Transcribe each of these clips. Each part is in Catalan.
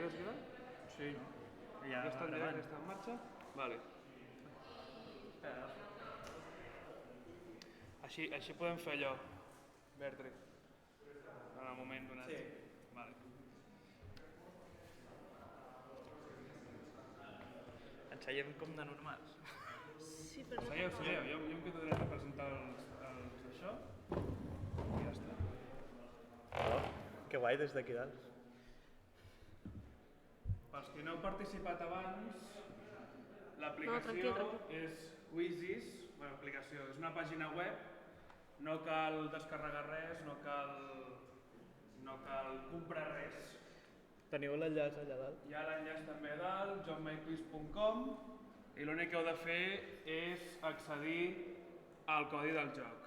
quedes clar? Sí. Ja està en directe, està en marxa? Vale. Així podem fer allò, Bertri, en el moment donat. Sí. Vale. Ensellem com de normals. Sí, però no... Segueu. Jo em quedo dret a presentar això i ja està. Oh, que guai des d'aquí dalt. Pels que no heu participat abans, l'aplicació tranquil. és Quizzes, l'aplicació és una pàgina web, no cal descarregar res, no cal comprar res. Teniu l'enllaç allà dalt? Hi ha l'enllaç també a dalt, johnmyquiz.com, i l'únic que heu de fer és accedir al codi del joc.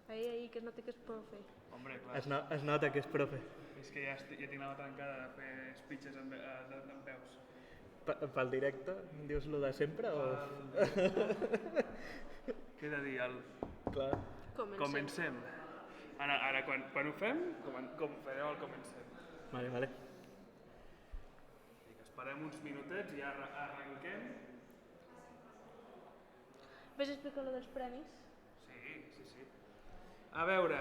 Ahí, que es noti que és profe. Hombre, clar. Es nota que és profe. És que ja tinc la tancada de fer speeches en peus. Pel directe dius lo de sempre o...? Què he de dir? Clar. Comencem. Ara quan ho fem, com fareu el comencem. Vale. Esperem uns minutets i ara arrenquem. Ves explicar lo dels premis? Sí. A veure,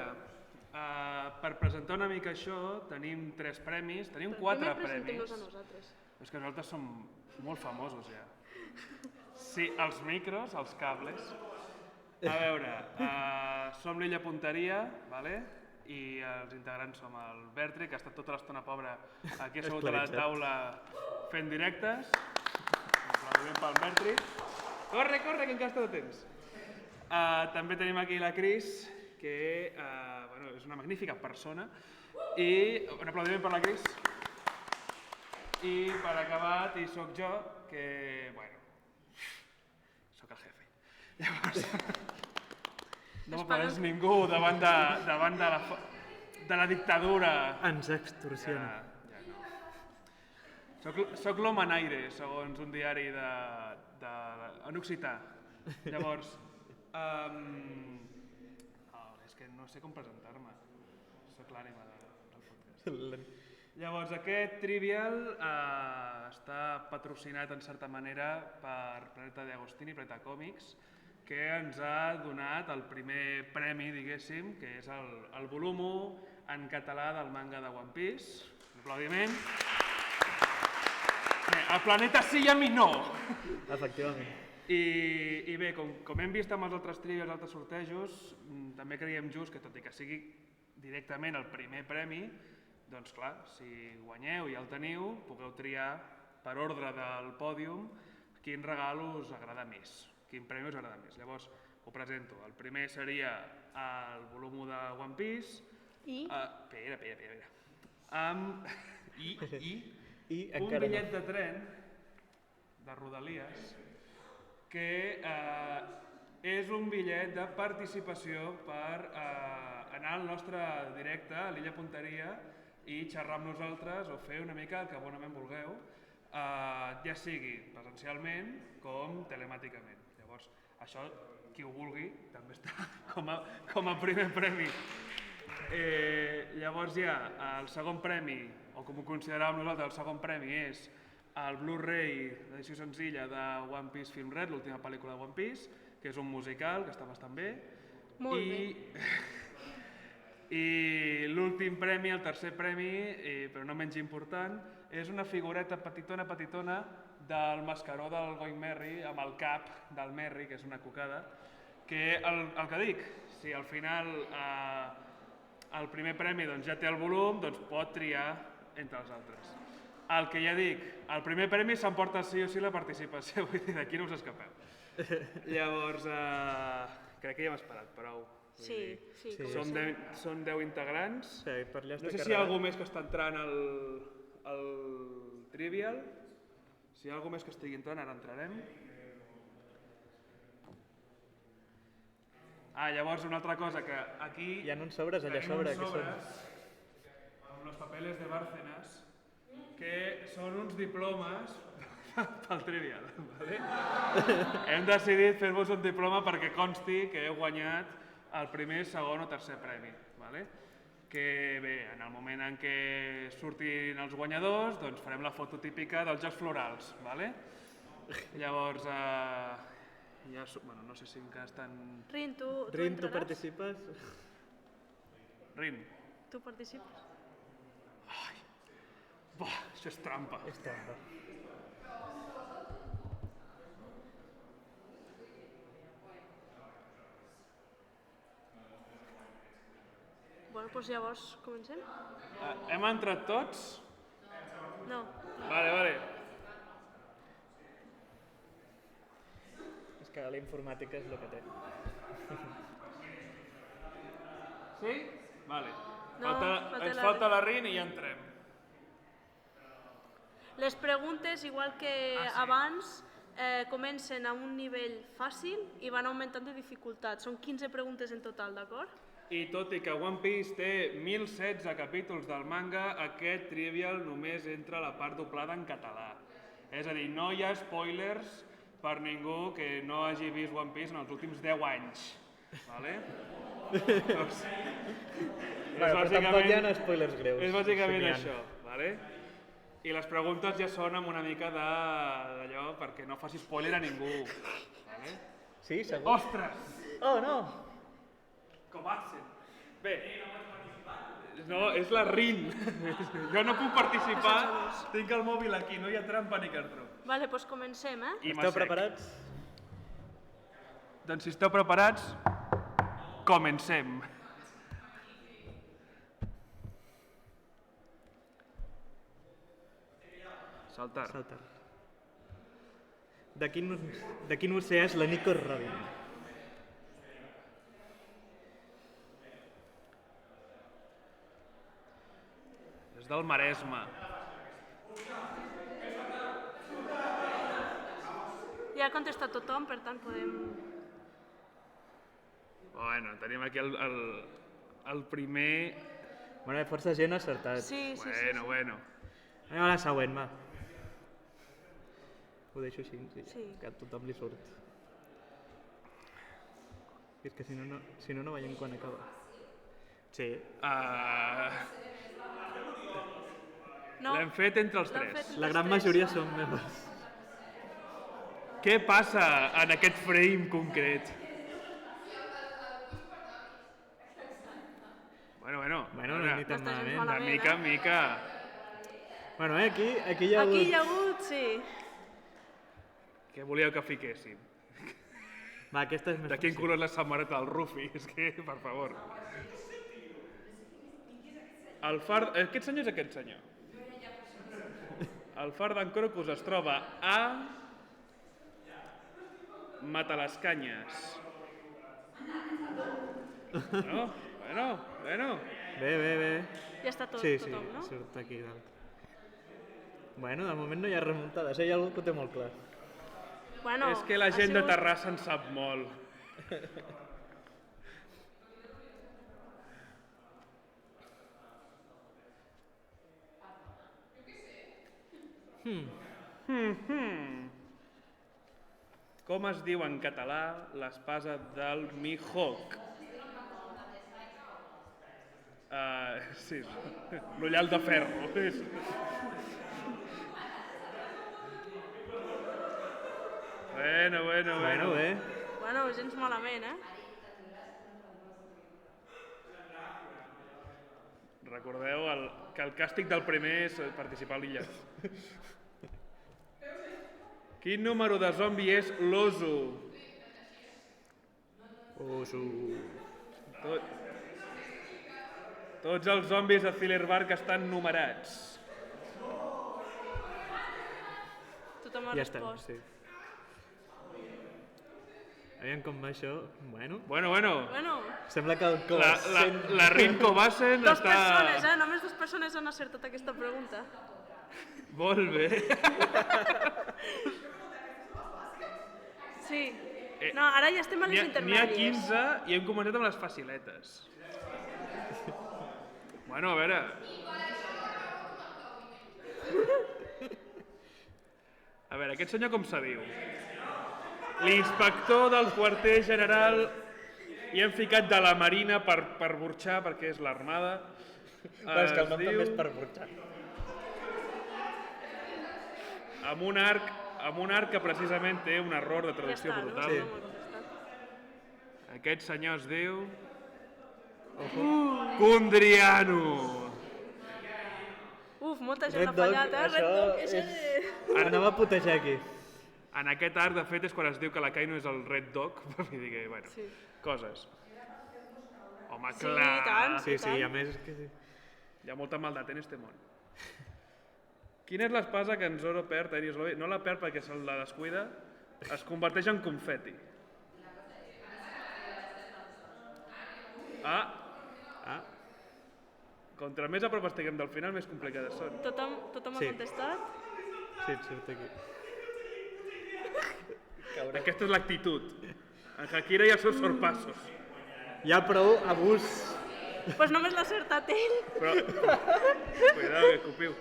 per presentar una mica això, tenim 3 premis, tenim 4 premis. Primer presentem-nos a nosaltres. És que nosaltres som molt famosos ja. Sí, els micros, els cables. A veure, som l'Illa Punteria, vale? I els integrants som el Bertri, que ha estat tota l'estona pobre aquí assegut a la taula fent directes. Un aplaudiment pel Bertri. Corre, que encara està de temps. També tenim aquí la Cris, que és una magnífica persona. I un aplaudiment per la Cris. I per acabat, hi soc jo, que, soc el jefe. Llavors, no m'aplaudeix ningú davant de la dictadura. Ens extorsiona. Ja no. Soc l'home en aire, segons un diari en occità. Llavors, és que no sé com presentar-me. Soc l'ànima del podcast. Llavors, aquest Trivial està patrocinat en certa manera per Planeta de Agostini, Planeta Còmics, que ens ha donat el primer premi, diguéssim, que és el volum 1 en català del manga de One Piece. Un aplaudiment. A Planeta sí i a mi no! Efectivament. I bé, com hem vist amb els altres trivials, els altres sortejos, també creiem just que, tot i que sigui directament el primer premi, doncs clar, si guanyeu i el teniu, pugueu triar per ordre del pòdium quin regal us agrada més, quin premi us agrada més. Llavors, ho presento. El primer seria el volum 1 de One Piece. I? Espera. Amb un bitllet de tren de Rodalies que és un bitllet de participació per anar al nostre directe a l'Illa Punteria i xerrar amb nosaltres o fer una mica el que bonament vulgueu, ja sigui presencialment com telemàticament. Llavors, això, qui ho vulgui, també està com a primer premi. Llavors hi ha el segon premi, o com ho consideràvem nosaltres, el segon premi és el Blu-ray d'edició senzilla de One Piece Film Red, l'última pel·lícula de One Piece, que és un musical, que està bastant bé. Molt bé. I l'últim premi, el tercer premi, però no menys important, és una figureta petitona del mascaró del Going Merry, amb el cap del Merry, que és una cocada, que el que dic, si al final el primer premi ja té el volum, doncs pot triar entre els altres. El que ja dic, el primer premi s'emporta sí o sí la participació, vull dir, d'aquí no us escapeu. Llavors, crec que ja hem esperat prou. Sí. Són 10 integrants. No sé si hi ha algú més que està entrant al Trivial. Si hi ha algú més que estigui entrant, ara entrarem. Llavors, una altra cosa, que aquí... Hi ha uns sobres allà sobre. Tenim uns sobres amb los papeles de Bárcenas, que són uns diplomes pel Trivial. Hem decidit fer-vos un diploma perquè consti que heu guanyat el primer, segon o tercer premi. que bé, en el moment en què surtin els guanyadors, doncs farem la foto típica dels Jocs Florals, ¿vale? Llavors, bueno, no sé si encara estan... Rin, tu Rin, tu entraràs? participes? Rin. Tu participes? Buah, això és trampa. És trampa. Bueno, doncs llavors comencem? Hem entrat tots? No. Vale. És que la informàtica és el que té. Sí? Vale. No, Ens falta la Rin i ja entrem. Les preguntes, igual que abans, comencen a un nivell fàcil i van augmentant de dificultat. Són 15 preguntes en total, d'acord? I tot i que One Piece té 1016 capítols del manga, aquest Trivial només entra a la part doblada en català. És a dir, no hi ha spoilers per ningú que no hagi vist One Piece en els últims 10 anys. Vale? Doncs, Però tampoc hi ha spoilers greus. és bàsicament això. Vale? I les preguntes ja són amb una mica d'allò perquè no faci spoiler a ningú. Vale? Sí, segur? Ostres! Oh, no! Com accent. Bé. No, és la Rin. Jo no puc participar, tinc el mòbil aquí, no hi ha trampa ni cartró. Vale, doncs comencem, I Esteu preparats? Doncs si esteu preparats, comencem. Saltar. Saltar. De quin oceà és la Nico Robin? És del Maresme. Ja ha contestat tothom, per tant podem... Bueno, tenim aquí el primer... Bueno, força gent ha acertat. Sí. Bueno. Anem a la següent, va. Ho deixo així, Sí. que a tothom li surt. És que si no veiem quan acaba. Sí. No. L'hem fet entre els L'han tres. fet entre La els gran tres. majoria són meves. Què passa en aquest frame concret? Bueno, Bueno, no és ni tan No està gens malament. de malament, mica en mica. Bueno, aquí hi ha Aquí hi hagut... ha hagut, sí. Què volíeu que fiquéssim? Va, aquesta és més De quin fàcil. color és la samarreta del Rufi? És que, per favor. El far... Aquest senyor és aquest senyor. El far d'en Crocus es troba a... Matalascanyes. Bueno. Bé. Ja està tot, Sí, tothom, no? surt aquí dalt. Bueno, de moment no hi ha remuntades, hi ha algú que ho té molt clar. Bueno, És que la ha gent de sigut- Terrassa en sap molt. Com es diu en català l'espasa del Mihawk? Sí, l'ullal de ferro. Bueno. Bueno, bé. Bueno, gens malament, Recordeu que el càstig del primer és participar a l'illa. Quin número de zombi és l'oso? Oso. Tots els zombis de Thriller Bark estan numerats. Tothom ha Ja estem, respost. sí. Aviam com va això. Bueno, Bueno. Bueno, sembla que el cos... La Rinko Bassen dos està... persones, només 2 persones han acertat aquesta pregunta. Molt bé. Sí. No, ara ja estem a les N'hi ha intermèdies. 15 i hem començat amb les faciletes. Bueno, a veure... A veure, aquest senyor com se diu? L'inspector del quarter general i hem ficat de la Marina per burxar, perquè és l'armada. És que el nom també és per burxar. Amb un arc que precisament té un error de traducció brutal. Ja està, no? Aquest senyor es diu... Condriano! Uf, molta gent l'ha fallat, Red Dog, això és... Anava a putejar aquí. En aquest arc, de fet, és quan es diu que la Kaino és el Red Dog, vull dir que, bueno, coses. Home, Sí, clar! i tant. Sí, a més és que sí. Hi ha molta maldat en este món. Quina és l'espasa que en Zoro perd a Enies Lobby? No la perd perquè se la descuida, es converteix en confeti. Contra més a prop estiguem del final, més complicades són. Tothom ha contestat? Sí, et surt aquí. Aquesta és l'actitud. En Hakira i els seus sorpassos. Hi ha prou abús. Doncs només l'ha acertat ell. Però... Cuidado, que copiu.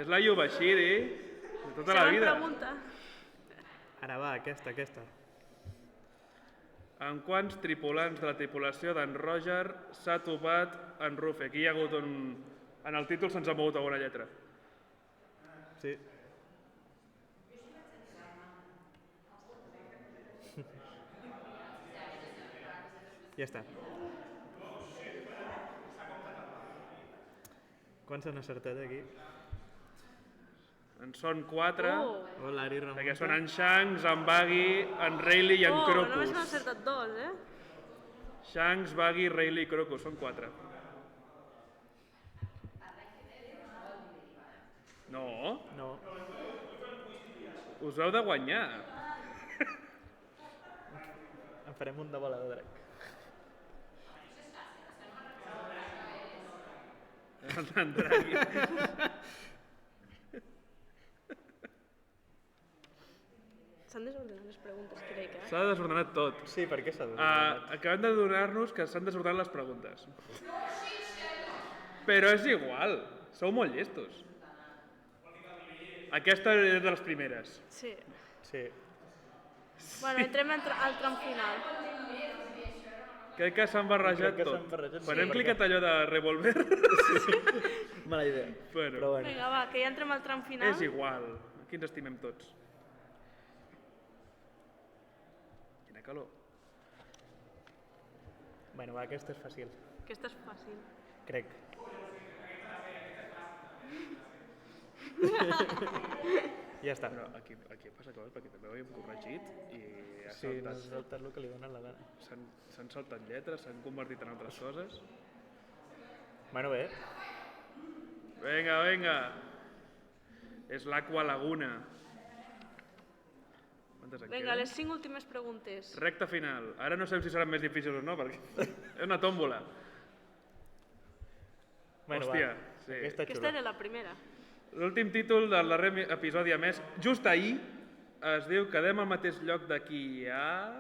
És la Yubashiri de tota la vida. Següent pregunta. Ara va, aquesta. En quants tripulants de la tripulació d'en Roger s'ha topat en Ruffy? Aquí hi ha hagut un... En el títol se'ns ha mogut alguna lletra. Sí. Ja està. Quants han acertat aquí? En són 4, Oh, l'Ari remunta. perquè són en Shanks, en Buggy, en Rayleigh i en Només Crocus. n'ha acertat 2, Shanks, Buggy, Rayleigh i Crocus, són 4. No, No. us heu de guanyar. En farem un de bola de drac. En Draghi. S'han desordenat les preguntes, crec, S'ha desordenat tot. Sí, per què s'ha desordenat? Acabem de donar-nos que s'han desordenat les preguntes. Però és igual, sou molt llestos. Aquesta és de les primeres. Sí. Sí. Bueno, entrem al tram final. Crec que s'han barrejat Crec que tot. s'han barrejat, Quan sí, hem perquè- clicat allò de revolver, Mala idea. Bueno. Però bueno. Vinga, va, que ja entrem al tram final. és igual. Aquí ens estimem tots. Quina calor. Bueno, va, aquesta és fàcil. Aquesta és fàcil. Crec. Ja està. Però aquí passa coses, perquè també ho hem corregit i ha Sí, no has saltat. saltat el que li dona la gana. S'han saltat lletres, s'han convertit en altres coses. Bueno, bé. Vinga. És l'Aqua Laguna. Quantes en Vinga, queden? les 5 últimes preguntes. Recta final. Ara no sabem si seran més difícils o no, perquè és una tòmbola. Bueno, Hòstia, va. sí. Aquesta Aquesta xula. era la primera. L'últim títol del darrer episodi, a més, just ahir, es diu Quedem al mateix lloc d'aquí a...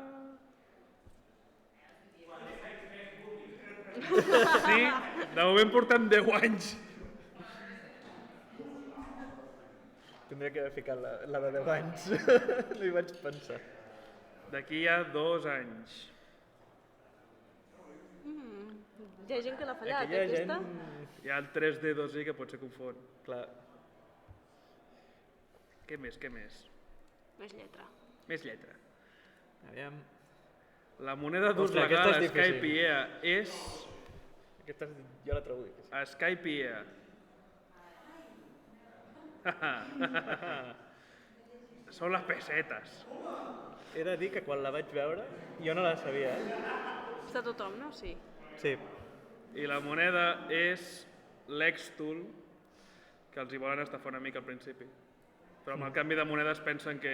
Sí, de moment portem 10 anys. Tindria que haver ficat la de 10 anys. No hi vaig pensar. D'aquí a 2 anys. Hi ha gent que l'ha fallat, Aquí hi ha aquesta. gent... Hi ha el 3D2i que potser confon. Clar. Què més? Més lletra. Més lletra. Aviam. La moneda d'ús Ostres, aquesta legal és difícil. Skypiea és... Aquesta jo la trobo difícil. Skypiea. Són les pessetes. He de dir que quan la vaig veure, jo no la sabia, Està tothom, no? Sí. Sí. I la moneda és l'Extul, que els hi volen estafar una mica al principi. Però amb el canvi de moneda es pensen que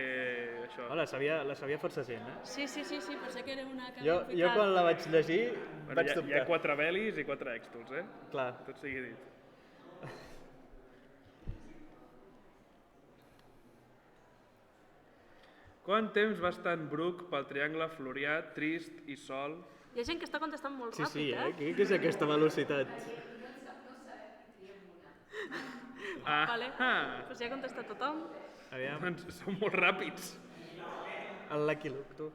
això... Oh, la sabia força gent, Sí, pensé que era una que Jo quan la vaig llegir Bueno, vaig hi ha dubtar. 4 Belis i 4 Extuls, Clar. Tot sigui dit. Quant temps va estar en Brook pel triangle Florià, Trist i Sol? Hi ha gent que està contestant molt Sí, ràpid, Què és aquesta velocitat? Vale. Ah, Pues ja ha contestat tothom. Aviam, doncs són molt ràpids. el Lucky Luke, tu.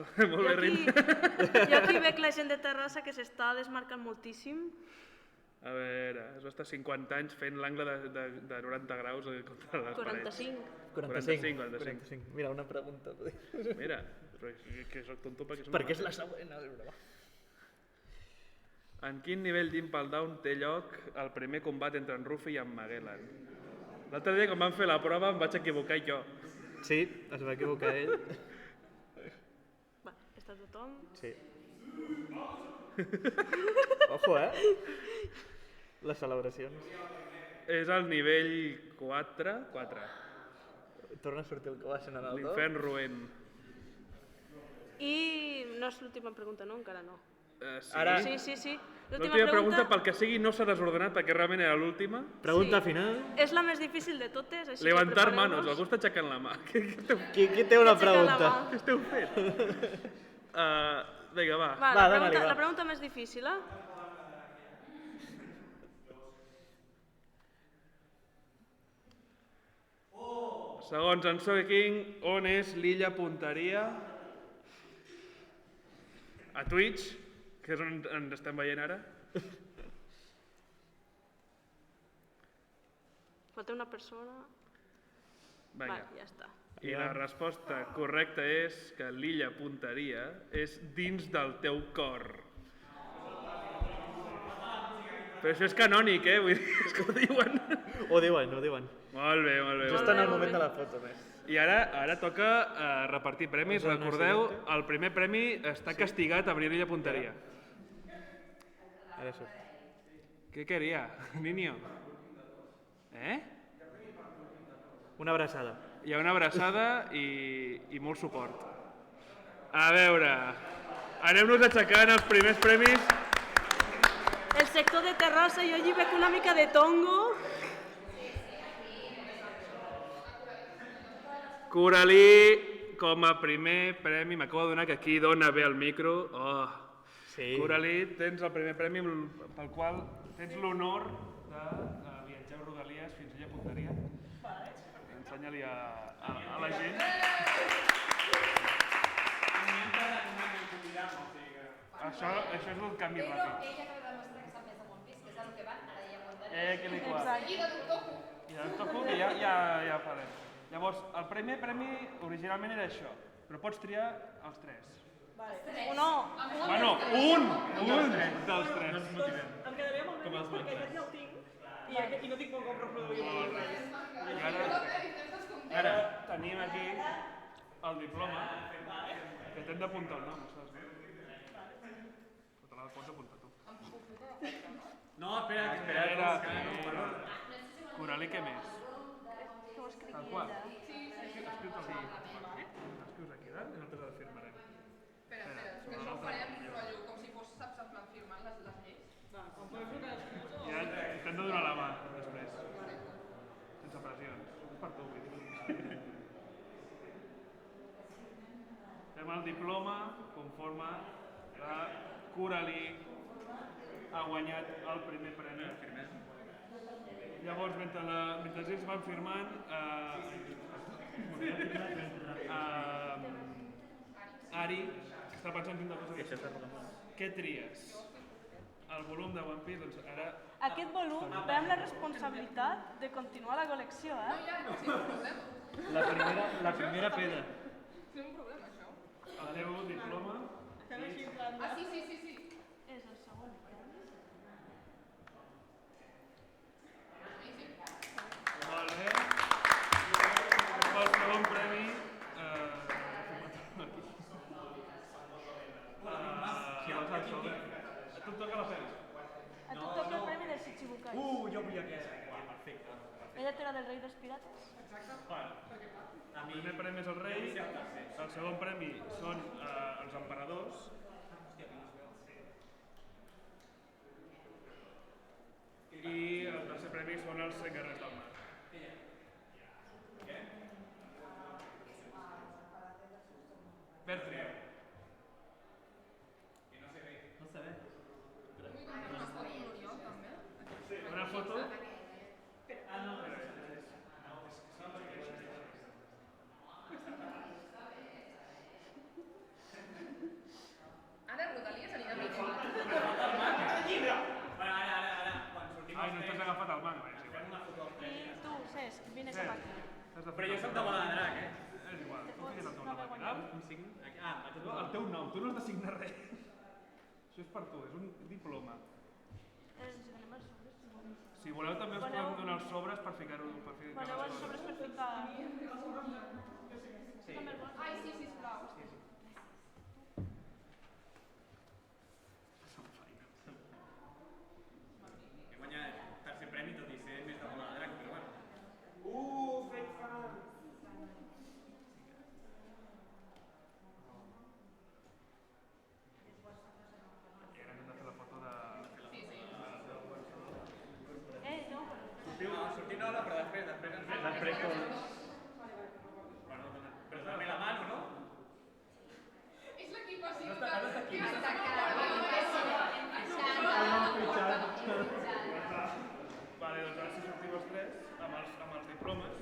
Molt bé, Rim. Jo aquí veig la gent de Terrassa que s'està desmarcant moltíssim. A veure, es va estar 50 anys fent l'angle de 90 graus contra les parets. 45. Mira, una pregunta. Mira, però és que soc tonto perquè... Perquè és la següent. En quin nivell d'Impel Down té lloc el primer combat entre en Ruffy i en Magellan? L'altre dia, quan vam fer la prova, em vaig equivocar jo. Sí, es va equivocar ell. Va, està tothom? Sí. Ojo, les celebracions. És el nivell 4. Torna a sortir el que va ser en el L'infern roent. I no és l'última pregunta, no? Encara no. Sí. Ara... Sí. L'última pregunta, pel que sigui, no s'ha desordenat perquè realment era l'última. Pregunta final. És la més difícil de totes, així Levantar que manos, algú està aixecant la mà. Qui té una pregunta? Què esteu fent? Vinga, va. La pregunta més difícil, Segons en Sogeking, on és l'illa Punteria? A Twitch, que és on ens estem veient ara. Falta una persona... Vinga. Va, ja està. I la resposta correcta és que l'illa Punteria és dins del teu cor. Però això és canònic, vull dir, és que ho diuen. Ho diuen. Molt bé. Just en el moment de la foto, més. I ara toca repartir premis. Recordeu, el primer premi està castigat a abrir l'illa Punteria. Ara surt. Què quería, niño? Una abraçada. Hi ha una abraçada i molt suport. A veure, anem-nos aixecant els primers premis. El sector de Terrassa, jo allí veig una mica de tongo. Coralí, com a primer premi, m'acabo d'adonar que aquí dona bé el micro. Sí. Coralí, tens el primer premi pel qual tens l'honor de viatjar a Rodalies fins a l'illa Punteria. Ensenya-li a la gent. Això és el canvi ràpid. Ella acaba de demostrar que sap més de One Piece, que és el que van, ara ja ho entén. Que li qual. I de Doktoku. I de Doktoku, que ja farem. Llavors, el primer premi originalment era això, però pots triar els 3. No. Bueno, un dels 3. Em quedaria molt bé perquè aquest ja el tinc i no tinc molt com reproduir I ara tenim aquí el diploma que t'hem d'apuntar el nom, saps? Però te la pots apuntar tu. No, espera. Coralí, què més? Tal qual. Escrius aquí. Escrius aquí dalt i nosaltres el firmarem. Espera, és que això ho farem rotllo, com si fos, saps, en plan firmant les lleis. Ja t'hem de donar la mà, després. Sense pressions. És per tu, vull dir. Fem el diploma conforme la Coralí ha guanyat el primer premi. Llavors, mentre ells van firmant, Ari està pensant quina cosa que què tries? El volum de One Piece, doncs ara... Aquest volum ve amb la responsabilitat de continuar la col·lecció, La primera pedra. Sí, un problema, això. El teu diploma... Sí. És el segon. Molt bé. El segon premi... Si el saps sobre... A tu et toca la feina. A tu et toca el premi del Shichibukai. Jo vull aquest. Perfecte. Ella té la del rei dels pirates. El primer premi és el rei, el segon premi són els emperadors, i el tercer premi són els 100 guerrers del mar. Bertri. Una foto? Però jo soc de bola de drac, És igual, tu fiques el teu nom al final. Ah, El teu nom, tu no has de signar res. Això és per tu, és un diploma. Si voleu també us podem donar els sobres per ficar-ho... Voleu els sobres per ficar... Ai, sí, sisplau. He guanyat tercer premi tot i ser més de bola de drac, però bueno. Fake fan! I ara hem de fer la foto de... Sortir no, però després ens fem... Després com... Bueno, però també la mano, no? És l'equipació Has d'estar aquí. Vale, doncs ara si sortiu els tres, amb els diplomes,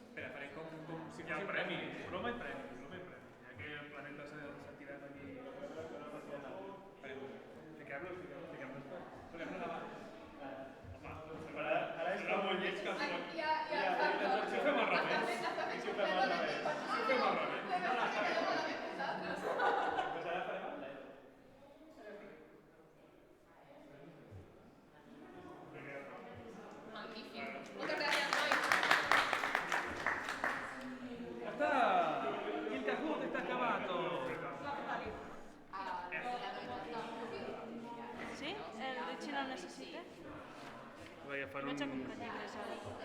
Espera, faré com si hi ha fos el premi, diploma i premi, ja que el planeta s'ha tirat aquí... Fiquem-los després. Posem-lo davant. Ara és que molt lleig que el Ja, Si ho fem al revés. Si ho fem al revés. Pues ara farem el live. Magnífic. Moltes gràcies, nois. Ya está. Il Kahoot está acabado. Sí? El Richie no el necessita? Vaig a fer Vaig a comprar llibres ara.